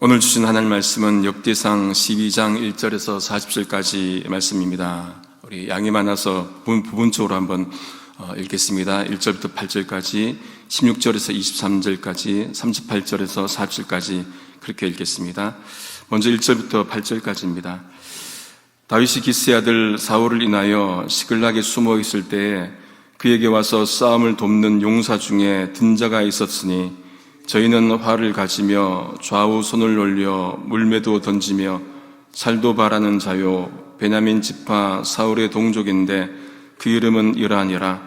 오늘 주신 하나님 말씀은 역대상 12장 1절에서 40절까지 말씀입니다. 우리 양이 많아서 부분적으로 한번 읽겠습니다. 1절부터 8절까지, 16절에서 23절까지, 38절에서 40절까지 그렇게 읽겠습니다. 먼저 1절부터 8절까지입니다. 다윗이 기스의 아들 사울을 인하여 시글락에 숨어 있을 때에 그에게 와서 싸움을 돕는 용사 중에 든 자가 있었으니 저희는 활을 가지며 좌우 손을 올려 물매도 던지며 살도 바라는 자요 베냐민 지파 사울의 동족인데 그 이름은 이란이라.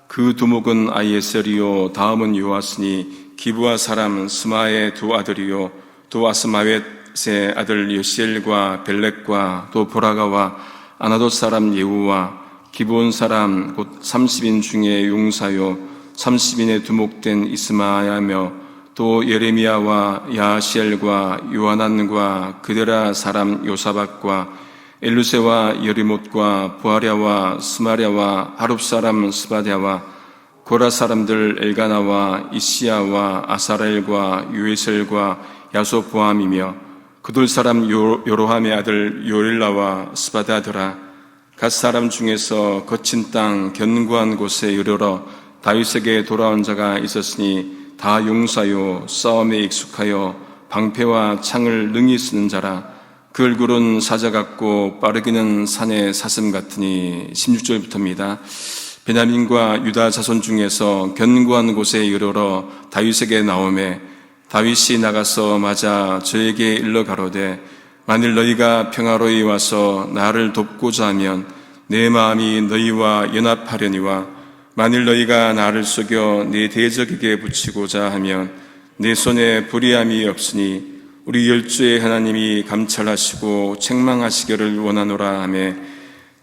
그 두목은 아이에셀이요 다음은 요아스니 기브아 사람 스마의 두 아들이요 또 아스마웻의 아들 여시엘과 벨렉과 또 보라가와 아나돗 사람 예후와 기브온 사람 곧 30인 중에 용사요 30인의 두목된 이스마야며 또 예레미야와 야시엘과 요하난과 그데라 사람 요사박과 엘루세와 여리못과 부아랴와 스마랴와 하룹 사람 스바랴와 고라 사람들 엘가나와 이시야와 아사라엘과 요에셀과 야소보암이며 그둘 사람 요로함의 아들 요릴라와 스바다드라. 갓 사람 중에서 거친 땅 견고한 곳에 이르러 다윗에게 돌아온 자가 있었으니 다 용사요 싸움에 익숙하여 방패와 창을 능히 쓰는 자라. 그 얼굴은 사자 같고 빠르기는 산의 사슴 같으니. 16절부터입니다. 베냐민과 유다 자손 중에서 견고한 곳에 이르러 다윗에게 나오매 다윗이 나가서 맞아 저에게 일러 가로되 만일 너희가 평화로이 와서 나를 돕고자 하면 내 마음이 너희와 연합하려니와 만일 너희가 나를 속여 네 대적에게 붙이고자 하면 내 손에 불의함이 없으니 우리 열주의 하나님이 감찰하시고 책망하시기를 원하노라 하매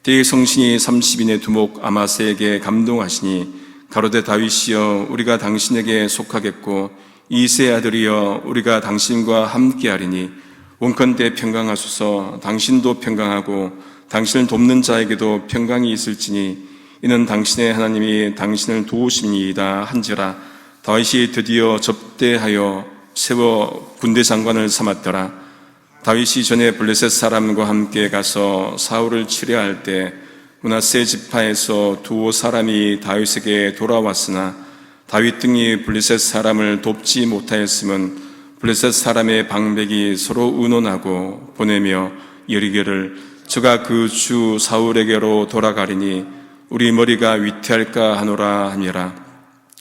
때의 성신이 30인의 두목 아마스에게 감동하시니 가로되 다윗이여 우리가 당신에게 속하겠고 이새의 아들이여 우리가 당신과 함께하리니 원컨대 평강하소서. 당신도 평강하고 당신을 돕는 자에게도 평강이 있을지니 이는 당신의 하나님이 당신을 도우심이이다 한지라. 다윗이 드디어 접대하여 세워 군대 장관을 삼았더라. 다윗이 전에 블레셋 사람과 함께 가서 사울을 치려할 때 므낫세 지파에서 두 사람이 다윗에게 돌아왔으나 다윗 등이 블레셋 사람을 돕지 못하였음은 블레셋 사람의 방백이 서로 의논하고 보내며 이르기를 저가 그 주 사울에게로 돌아가리니 우리 머리가 위태할까 하노라 하니라.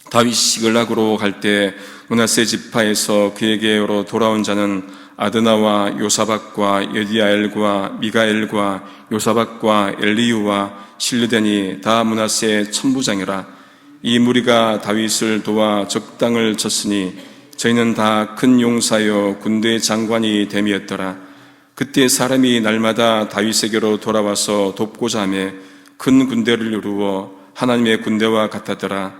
다윗이 시글락으로 갈 때 므낫세 지파에서 그에게로 돌아온 자는 아드나와 요사박과 여디야엘과 미가엘과 요사박과 엘리유와 실르덴이 다 므낫세의 천부장이라. 이 무리가 다윗을 도와 적당을 쳤으니 저희는 다 큰 용사여 군대 장관이 됨이었더라. 그때 사람이 날마다 다윗에게로 돌아와서 돕고자 하며 큰 군대를 이루어 하나님의 군대와 같았더라.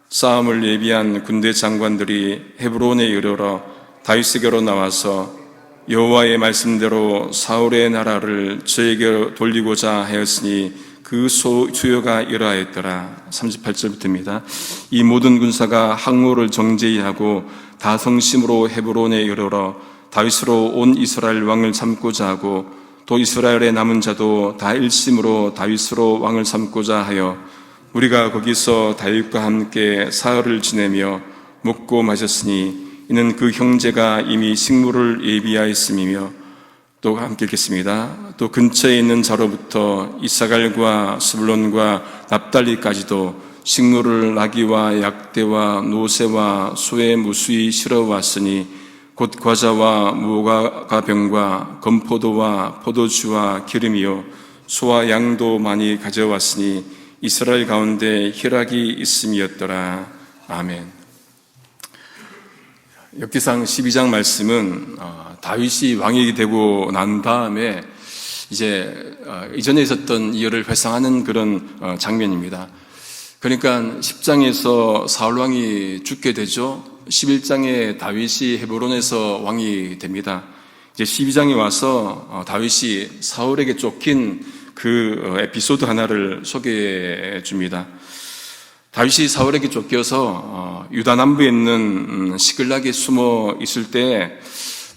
싸움을 예비한 군대 장관들이 헤브론에 이르러 다윗에게로 나와서 여호와의 말씀대로 사울의 나라를 저에게 돌리고자 하였으니 그 수요가 이러하였더라. 38절부터입니다. 이 모든 군사가 항로를 정제히 하고 다 성심으로 헤브론에 이르러 다윗으로 온 이스라엘 왕을 삼고자 하고 또 이스라엘의 남은 자도 다 일심으로 다윗으로 왕을 삼고자 하여 우리가 거기서 다윗과 함께 사흘을 지내며 먹고 마셨으니 이는 그 형제가 이미 식물을 예비하였음이며. 또 함께 읽겠습니다. 또 근처에 있는 자로부터 이사갈과 스불론과 납달리까지도 식물을 나귀와 약대와 노새와 소의 무수히 실어왔으니 곧 과자와 무화과병과 건포도와 포도주와 기름이요 소와 양도 많이 가져왔으니 이스라엘 가운데 희락이 있음이었더라. 아멘. 역대상 12장 말씀은 다윗이 왕이 되고 난 다음에 이제 이전에 있었던 이열을 회상하는 그런 장면입니다. 그러니까 10장에서 사울 왕이 죽게 되죠. 11장에 다윗이 헤브론에서 왕이 됩니다. 이제 12장에 와서 다윗이 사울에게 쫓긴 그 에피소드 하나를 소개해 줍니다. 다윗이 사울에게 쫓겨서 유다 남부에 있는 시글락에 숨어 있을 때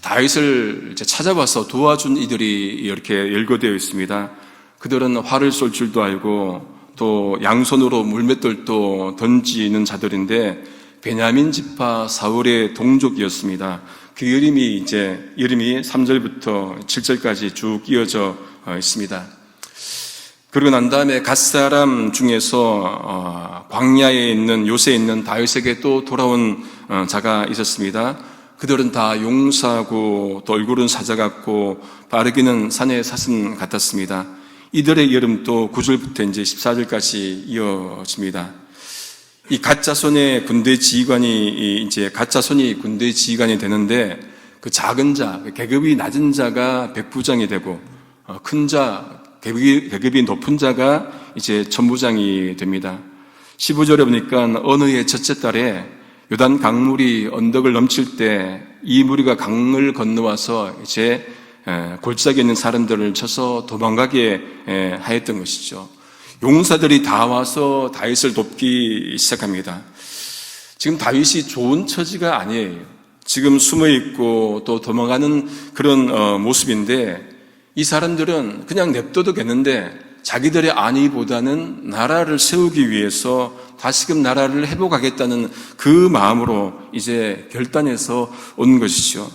다윗을 이제 찾아와서 도와준 이들이 이렇게 열거되어 있습니다. 그들은 활을 쏠 줄도 알고 또 양손으로 물맷돌도 던지는 자들인데 베냐민 지파 사울의 동족이었습니다. 그 이름이 3절부터 7절까지 쭉 이어져 있습니다. 그러고 난 다음에 갓 사람 중에서 광야에 있는 요새에 있는 다윗에게 또 돌아온 자가 있었습니다. 그들은 다 용사고 또 얼굴은 사자 같고 빠르기는 산의 사슴 같았습니다. 이들의 이름도 9절부터 이제 14절까지 이어집니다. 이 가짜손의 군대 지휘관이 가짜손이 군대 지휘관이 되는데 그 작은 자, 계급이 낮은 자가 백부장이 되고 큰 자, 계급이 높은 자가 이제 천부장이 됩니다. 15절에 보니까 어느 해 첫째 달에 요단 강물이 언덕을 넘칠 때 이 무리가 강을 건너와서 이제 골짜기에 있는 사람들을 쳐서 도망가게 하였던 것이죠. 용사들이 다 와서 다윗을 돕기 시작합니다. 지금 다윗이 좋은 처지가 아니에요. 지금 숨어 있고 또 도망가는 그런 모습인데 이 사람들은 그냥 냅둬도 되는데 자기들의 안위보다는 나라를 세우기 위해서 다시금 나라를 회복하겠다는 그 마음으로 이제 결단해서 온 것이죠.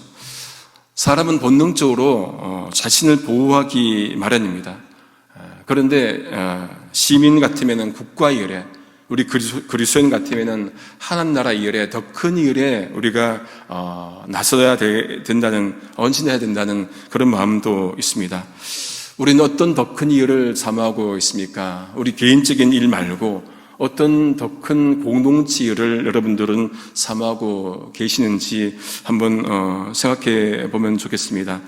사람은 본능적으로 자신을 보호하기 마련입니다. 그런데 시민 같으면 국가 일에, 우리 그리스도인 같으면 하나님 나라 일에, 더 큰 일에 우리가 나서야 된다는, 헌신해야 된다는 그런 마음도 있습니다. 우리는 어떤 더 큰 일을 사모하고 있습니까? 우리 개인적인 일 말고 어떤 더 큰 공동체 일을 여러분들은 사모하고 계시는지 한번 생각해 보면 좋겠습니다.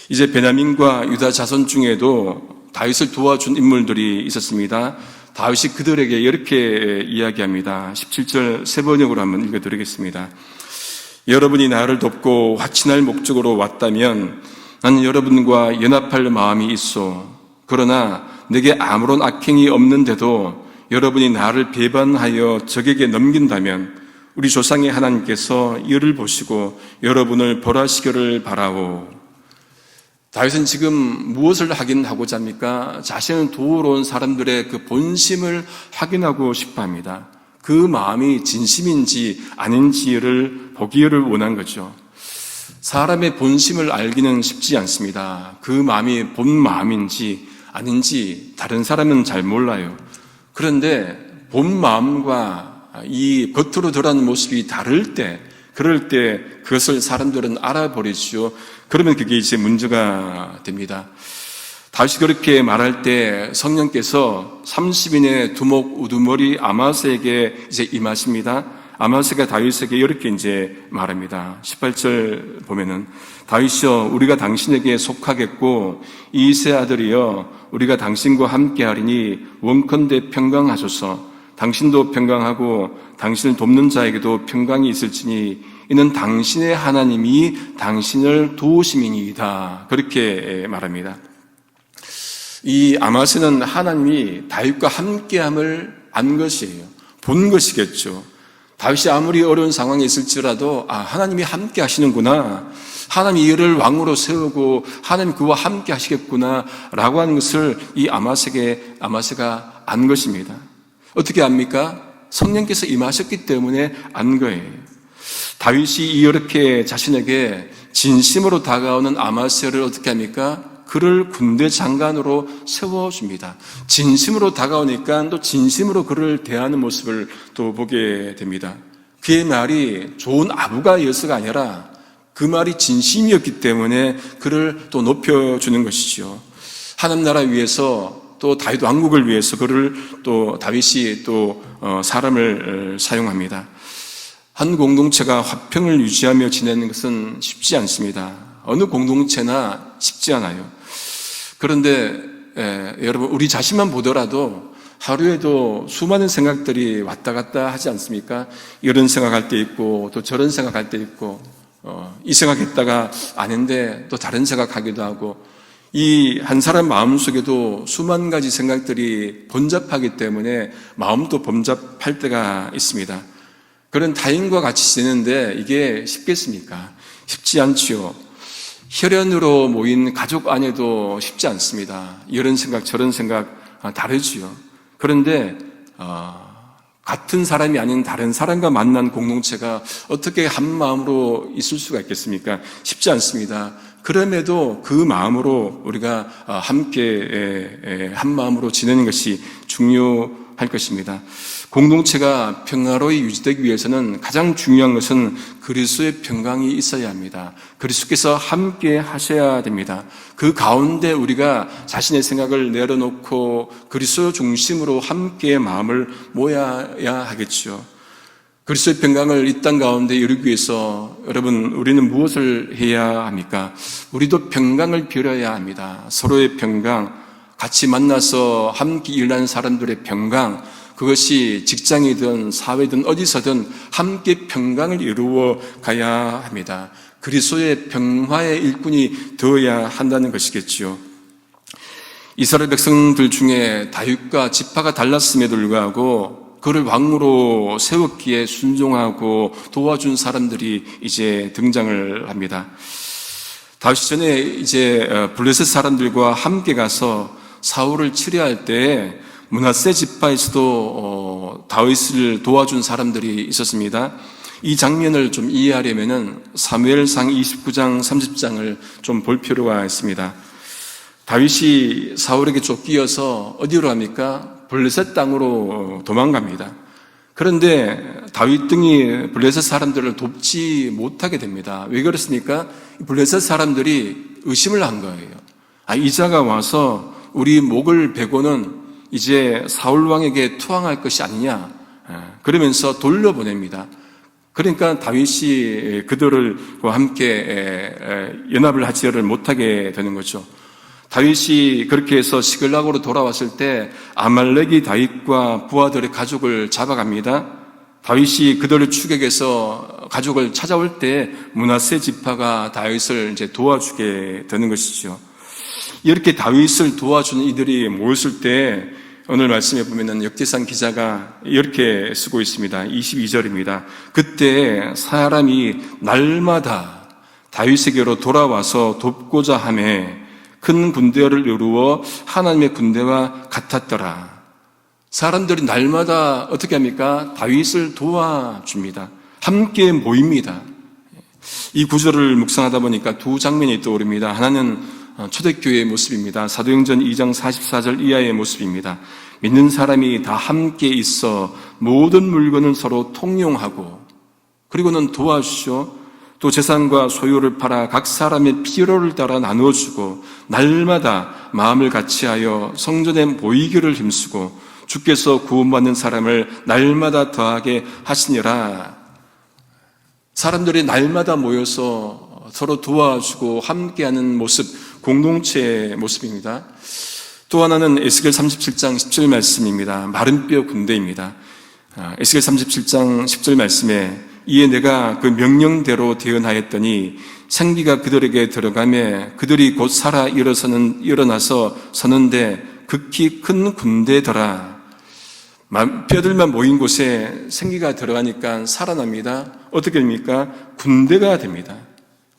이제 베냐민과 유다 자손 중에도 다윗을 도와준 인물들이 있었습니다. 다윗이 그들에게 이렇게 이야기합니다. 17절 세 번역으로 한번 읽어드리겠습니다. 여러분이 나를 돕고 화친할 목적으로 왔다면 나는 여러분과 연합할 마음이 있어. 그러나 내게 아무런 악행이 없는데도 여러분이 나를 배반하여 적에게 넘긴다면 우리 조상의 하나님께서 이를 보시고 여러분을 벌하시기를 바라오. 다윗은 지금 무엇을 확인하고자 합니까? 자신을 도우러 온 사람들의 그 본심을 확인하고 싶어 합니다. 그 마음이 진심인지 아닌지를 보기를 원한 거죠. 사람의 본심을 알기는 쉽지 않습니다. 그 마음이 본 마음인지 아닌지 다른 사람은 잘 몰라요. 그런데 본 마음과 이 겉으로 드러나는 모습이 다를 때, 그럴 때 그것을 사람들은 알아버리죠. 그러면 그게 이제 문제가 됩니다. 다윗이 그렇게 말할 때 성령께서 30인의 두목 우두머리 아마스에게 이제 임하십니다. 아마스가 다윗에게 이렇게 이제 말합니다. 18절 보면은 다윗이여 우리가 당신에게 속하겠고 이세 아들이여 우리가 당신과 함께하리니 원컨대 평강하소서. 당신도 평강하고 당신을 돕는 자에게도 평강이 있을지니 이는 당신의 하나님이 당신을 도우심이니이다. 그렇게 말합니다. 이 아마스는 하나님이 다윗과 함께함을 안 것이에요. 본 것이겠죠. 다윗이 아무리 어려운 상황에 있을지라도 하나님이 함께 하시는구나, 하나님이 이를 왕으로 세우고 하나님 그와 함께 하시겠구나 라고 하는 것을 이 아마스가 안 것입니다. 어떻게 압니까? 성령께서 임하셨기 때문에 안 거예요. 다윗이 이렇게 자신에게 진심으로 다가오는 아마스를 어떻게 합니까? 그를 군대 장관으로 세워줍니다. 진심으로 다가오니까 또 진심으로 그를 대하는 모습을 또 보게 됩니다. 그의 말이 좋은 아부가여서가 아니라 그 말이 진심이었기 때문에 그를 또 높여주는 것이죠. 하나님 나라 위해서 또 다윗 왕국을 위해서 그를 또 다윗이 또 사람을 사용합니다. 한 공동체가 화평을 유지하며 지내는 것은 쉽지 않습니다. 어느 공동체나 쉽지 않아요. 그런데 여러분 우리 자신만 보더라도 하루에도 수많은 생각들이 왔다 갔다 하지 않습니까? 이런 생각할 때 있고 또 저런 생각할 때 있고 이 생각했다가 아닌데 또 다른 생각하기도 하고 이 한 사람 마음속에도 수만 가지 생각들이 번잡하기 때문에 마음도 번잡할 때가 있습니다. 그런 타인과 같이 지내는데 이게 쉽겠습니까? 쉽지 않지요. 혈연으로 모인 가족 안에도 쉽지 않습니다. 이런 생각 저런 생각 다르지요. 그런데 같은 사람이 아닌 다른 사람과 만난 공동체가 어떻게 한 마음으로 있을 수가 있겠습니까? 쉽지 않습니다. 그럼에도 그 마음으로 우리가 함께 한 마음으로 지내는 것이 중요할 것입니다. 공동체가 평화로이 유지되기 위해서는 가장 중요한 것은 그리스도의 평강이 있어야 합니다. 그리스도께서 함께 하셔야 됩니다. 그 가운데 우리가 자신의 생각을 내려놓고 그리스도 중심으로 함께 마음을 모아야 하겠죠. 그리스도의 평강을 이 땅 가운데 이루기 위해서 여러분 우리는 무엇을 해야 합니까? 우리도 평강을 빌어야 합니다. 서로의 평강, 같이 만나서 함께 일하는 사람들의 평강, 그것이 직장이든 사회든 어디서든 함께 평강을 이루어 가야 합니다. 그리스도의 평화의 일꾼이 되어야 한다는 것이겠지요. 이스라엘 백성들 중에 다윗과 지파가 달랐음에도 불구하고 그를 왕으로 세웠기에 순종하고 도와준 사람들이 이제 등장을 합니다. 다윗이 전에 이제 블레셋 사람들과 함께 가서 사울을 치려할 때 므낫세 지파에서도 다윗을 도와준 사람들이 있었습니다. 이 장면을 좀 이해하려면은 사무엘상 29장 30장을 좀 볼 필요가 있습니다. 다윗이 사울에게 쫓기어서 어디로 갑니까? 블레셋 땅으로 도망갑니다. 그런데 다윗 등이 블레셋 사람들을 돕지 못하게 됩니다. 왜 그렇습니까? 블레셋 사람들이 의심을 한 거예요. 이자가 와서 우리 목을 베고는 이제 사울 왕에게 투항할 것이 아니냐, 그러면서 돌려보냅니다. 그러니까 다윗이 그들과 함께 연합을 하지를 못하게 되는 거죠. 다윗이 그렇게 해서 시글락으로 돌아왔을 때 아말렉이 다윗과 부하들의 가족을 잡아갑니다. 다윗이 그들을 추격해서 가족을 찾아올 때 므낫세 지파가 다윗을 이제 도와주게 되는 것이죠. 이렇게 다윗을 도와주는 이들이 모였을 때 오늘 말씀에 보면은 역대상 기자가 이렇게 쓰고 있습니다. 22절입니다. 그때 사람이 날마다 다윗에게로 돌아와서 돕고자 하매 큰 군대를 이루어 하나님의 군대와 같았더라. 사람들이 날마다 어떻게 합니까? 다윗을 도와줍니다. 함께 모입니다. 이 구절을 묵상하다 보니까 두 장면이 떠오릅니다. 하나는 초대교회의 모습입니다. 사도행전 2장 44절 이하의 모습입니다. 믿는 사람이 다 함께 있어 모든 물건을 서로 통용하고 그리고는 도와주시오. 또 재산과 소유를 팔아 각 사람의 필요를 따라 나누어주고 날마다 마음을 같이하여 성전에 모이기를 힘쓰고 주께서 구원받는 사람을 날마다 더하게 하시니라. 사람들이 날마다 모여서 서로 도와주고 함께하는 모습, 공동체의 모습입니다. 또 하나는 에스겔 37장 10절 말씀입니다. 마른 뼈 군대입니다. 에스겔 37장 10절 말씀에 이에 내가 그 명령대로 대언하였더니 생기가 그들에게 들어가며 그들이 곧 살아 일어나서 서는데 극히 큰 군대더라. 뼈들만 모인 곳에 생기가 들어가니까 살아납니다. 어떻게 됩니까? 군대가 됩니다.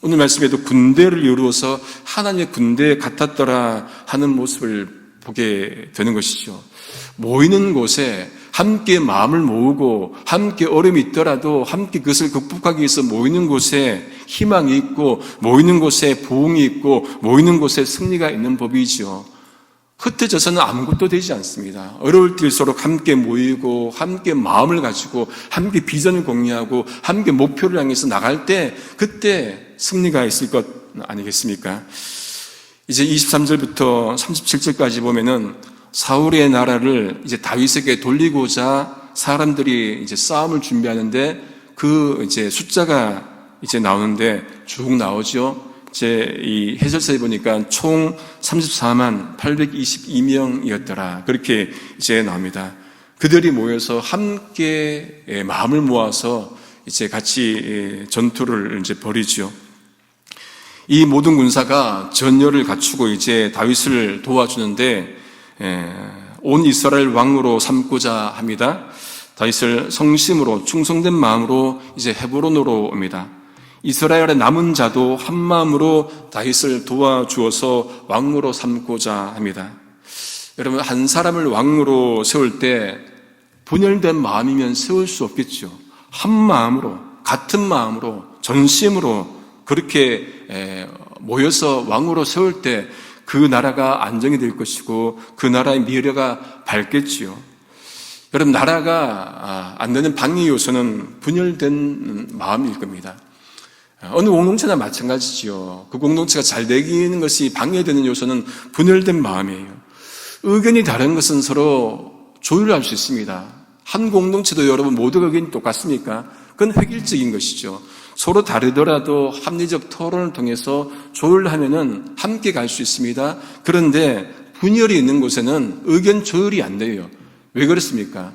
오늘 말씀에도 군대를 이루어서 하나님의 군대에 같았더라 하는 모습을 보게 되는 것이죠. 모이는 곳에 함께 마음을 모으고 함께 어려움이 있더라도 함께 그것을 극복하기 위해서 모이는 곳에 희망이 있고 모이는 곳에 부흥이 있고 모이는 곳에 승리가 있는 법이지요. 흩어져서는 아무것도 되지 않습니다. 어려울 때일수록 함께 모이고 함께 마음을 가지고 함께 비전을 공유하고 함께 목표를 향해서 나갈 때 그때 승리가 있을 것 아니겠습니까? 이제 23절부터 37절까지 보면은 사울의 나라를 이제 다윗에게 돌리고자 사람들이 이제 싸움을 준비하는데 그 이제 숫자가 이제 나오는데 쭉 나오죠. 이제 이 해설서에 보니까 총 34만 822명이었더라. 그렇게 이제 나옵니다. 그들이 모여서 함께 마음을 모아서 이제 같이 전투를 이제 벌이죠. 이 모든 군사가 전열을 갖추고 이제 다윗을 도와주는데 온 이스라엘 왕으로 삼고자 합니다. 다윗을 성심으로 충성된 마음으로 이제 헤브론으로 옵니다. 이스라엘의 남은 자도 한 마음으로 다윗을 도와주어서 왕으로 삼고자 합니다. 여러분, 한 사람을 왕으로 세울 때 분열된 마음이면 세울 수 없겠죠. 한 마음으로, 같은 마음으로, 전심으로 그렇게 모여서 왕으로 세울 때 그 나라가 안정이 될 것이고 그 나라의 미래가 밝겠지요. 여러분, 나라가 안 되는 방해 요소는 분열된 마음일 겁니다. 어느 공동체나 마찬가지지요. 그 공동체가 잘 되기는 것이 방해되는 요소는 분열된 마음이에요. 의견이 다른 것은 서로 조율할 수 있습니다. 한 공동체도 여러분 모두 의견이 똑같습니까? 그건 획일적인 것이죠. 서로 다르더라도 합리적 토론을 통해서 조율하면은 함께 갈 수 있습니다. 그런데 분열이 있는 곳에는 의견 조율이 안 돼요. 왜 그렇습니까?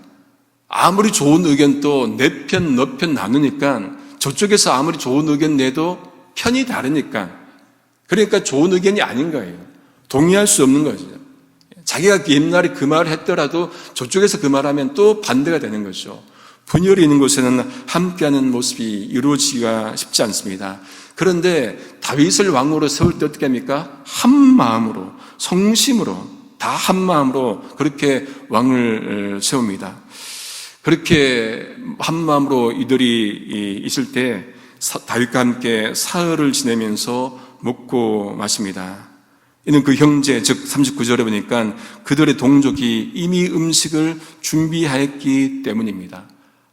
아무리 좋은 의견도 내 편, 너 편 나누니까 저쪽에서 아무리 좋은 의견 내도 편이 다르니까, 그러니까 좋은 의견이 아닌 거예요. 동의할 수 없는 거죠. 자기가 옛날에 그 말을 했더라도 저쪽에서 그 말하면 또 반대가 되는 거죠. 분열이 있는 곳에는 함께하는 모습이 이루어지기가 쉽지 않습니다. 그런데 다윗을 왕으로 세울 때 어떻게 합니까? 한 마음으로, 성심으로, 다 한 마음으로 그렇게 왕을 세웁니다. 그렇게 한 마음으로 이들이 있을 때 다윗과 함께 사흘을 지내면서 먹고 마십니다. 이는 그 형제, 즉 39절에 보니까 그들의 동족이 이미 음식을 준비하였기 때문입니다.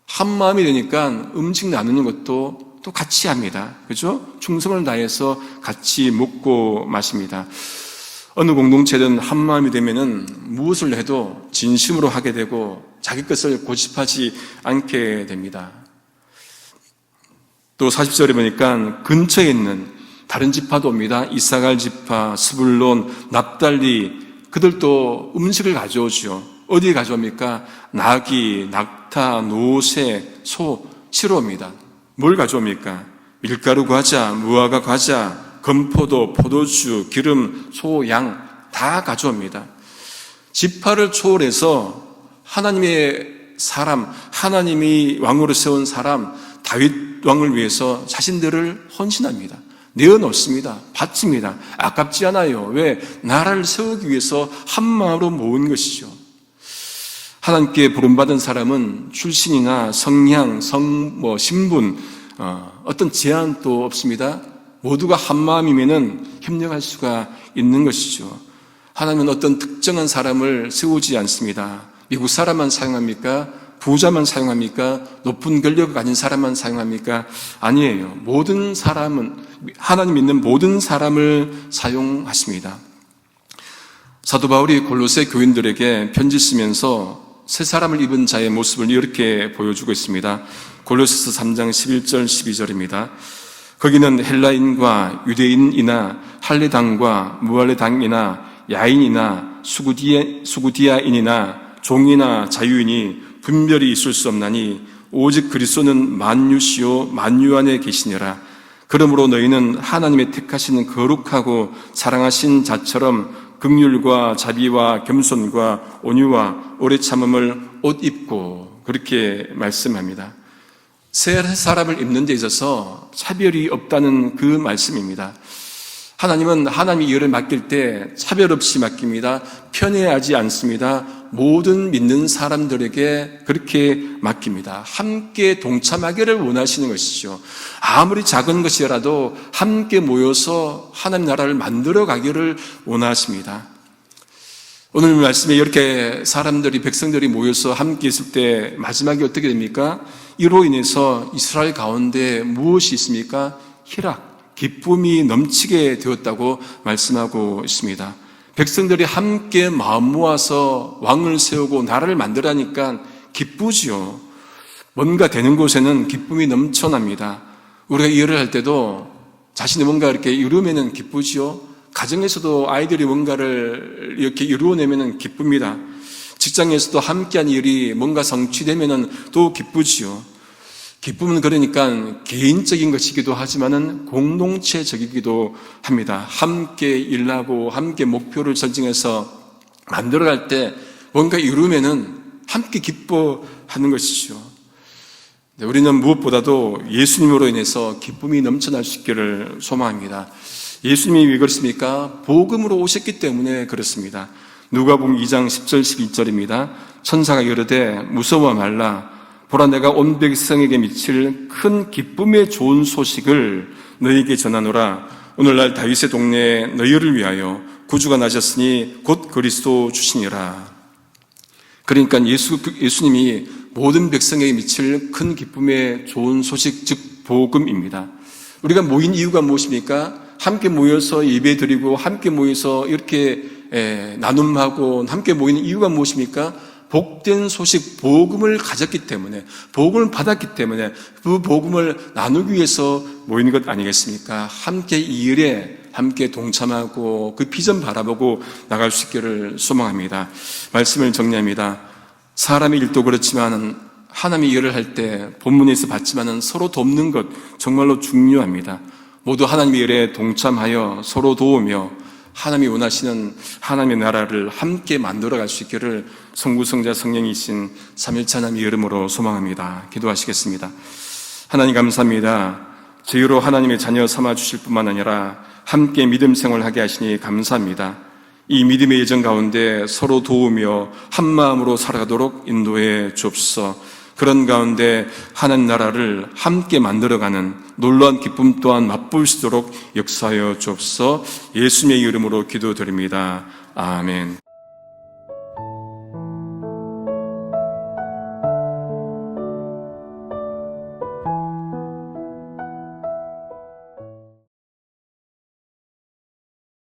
한 마음이 되니까 음식 나누는 것도 또 같이 합니다. 그죠? 충성을 다해서 같이 먹고 마십니다. 어느 공동체든 한 마음이 되면은 무엇을 해도 진심으로 하게 되고 자기 것을 고집하지 않게 됩니다. 또 40절에 보니까 근처에 있는 다른 지파도 옵니다. 이사갈 지파, 스불론, 납달리, 그들도 음식을 가져오죠. 어디에 가져옵니까? 나귀, 낙타, 노새, 소 치러 옵니다. 뭘 가져옵니까? 밀가루 과자, 무화과 과자, 건포도, 포도주, 기름, 소, 양 다 가져옵니다. 지파를 초월해서 하나님의 사람, 하나님이 왕으로 세운 사람, 다윗 왕을 위해서 자신들을 헌신합니다. 내어놓습니다. 바칩니다. 아깝지 않아요. 왜? 나라를 세우기 위해서 한 마음으로 모은 것이죠. 하나님께 부름받은 사람은 출신이나 성향, 신분, 어떤 제한도 없습니다. 모두가 한 마음이면은 협력할 수가 있는 것이죠. 하나님은 어떤 특정한 사람을 세우지 않습니다. 미국 사람만 사용합니까? 부자만 사용합니까? 높은 권력을 가진 사람만 사용합니까? 아니에요. 모든 사람은, 하나님 믿는 모든 사람을 사용하십니다. 사도 바울이 골로새 교인들에게 편지 쓰면서 새 사람을 입은 자의 모습을 이렇게 보여주고 있습니다. 골로새서 3장 11절 12절입니다. 거기는 헬라인과 유대인이나 할례당과 무할례당이나 야인이나 수구디아인이나 종이나 자유인이 분별이 있을 수 없나니 오직 그리스도는 만유시요 만유 안에 계시니라. 그러므로 너희는 하나님의 택하시는 거룩하고 사랑하신 자처럼 긍휼과 자비와 겸손과 온유와 오래 참음을 옷 입고, 그렇게 말씀합니다. 새 사람을 입는 데 있어서 차별이 없다는 그 말씀입니다. 하나님은 하나님이 일을 맡길 때 차별 없이 맡깁니다. 편애하지 않습니다. 모든 믿는 사람들에게 그렇게 맡깁니다. 함께 동참하기를 원하시는 것이죠. 아무리 작은 것이라도 함께 모여서 하나님 나라를 만들어 가기를 원하십니다. 오늘 말씀에 이렇게 사람들이, 백성들이 모여서 함께 있을 때 마지막에 어떻게 됩니까? 이로 인해서 이스라엘 가운데 무엇이 있습니까? 희락, 기쁨이 넘치게 되었다고 말씀하고 있습니다. 백성들이 함께 마음 모아서 왕을 세우고 나라를 만들라니까 기쁘지요. 뭔가 되는 곳에는 기쁨이 넘쳐납니다. 우리가 일을 할 때도 자신이 뭔가 이렇게 이루면은 기쁘지요. 가정에서도 아이들이 뭔가를 이렇게 이루어내면은 기쁩니다. 직장에서도 함께한 일이 뭔가 성취되면은 또 기쁘지요. 기쁨은 그러니까 개인적인 것이기도 하지만은 공동체적이기도 합니다. 함께 일하고 함께 목표를 설정해서 만들어갈 때 뭔가 이루면은 함께 기뻐하는 것이죠. 우리는 무엇보다도 예수님으로 인해서 기쁨이 넘쳐날 수 있기를 소망합니다. 예수님이 왜 그렇습니까? 복음으로 오셨기 때문에 그렇습니다. 누가복음 2장 10절 12절입니다. 천사가 이르되 무서워 말라. 보라, 내가 온 백성에게 미칠 큰 기쁨의 좋은 소식을 너희에게 전하노라. 오늘날 다윗의 동네에 너희를 위하여 구주가 나셨으니 곧 그리스도 주시니라. 그러니까 예수님이 모든 백성에게 미칠 큰 기쁨의 좋은 소식, 즉 복음입니다. 우리가 모인 이유가 무엇입니까? 함께 모여서 예배드리고 함께 모여서 이렇게 나눔하고 함께 모이는 이유가 무엇입니까? 복된 소식, 복음을 가졌기 때문에, 복음을 받았기 때문에 그 복음을 나누기 위해서 모이는 것 아니겠습니까? 함께 이 일에 함께 동참하고 그 비전 바라보고 나갈 수 있기를 소망합니다. 말씀을 정리합니다. 사람의 일도 그렇지만 하나님의 일을 할 때 본문에서 봤지만 서로 돕는 것 정말로 중요합니다. 모두 하나님의 일에 동참하여 서로 도우며 하나님이 원하시는 하나님의 나라를 함께 만들어갈 수 있기를 성부, 성자, 성령이신 삼일체 하나님의 이름으로 소망합니다. 기도하시겠습니다. 하나님 감사합니다. 저희로 하나님의 자녀 삼아주실 뿐만 아니라 함께 믿음 생활하게 하시니 감사합니다. 이 믿음의 여정 가운데 서로 도우며 한마음으로 살아가도록 인도해 주옵소서. 그런 가운데 하나님 나라를 함께 만들어가는 놀라운 기쁨 또한 맛볼 수 있도록 역사하여 주옵소서. 예수님의 이름으로 기도드립니다. 아멘.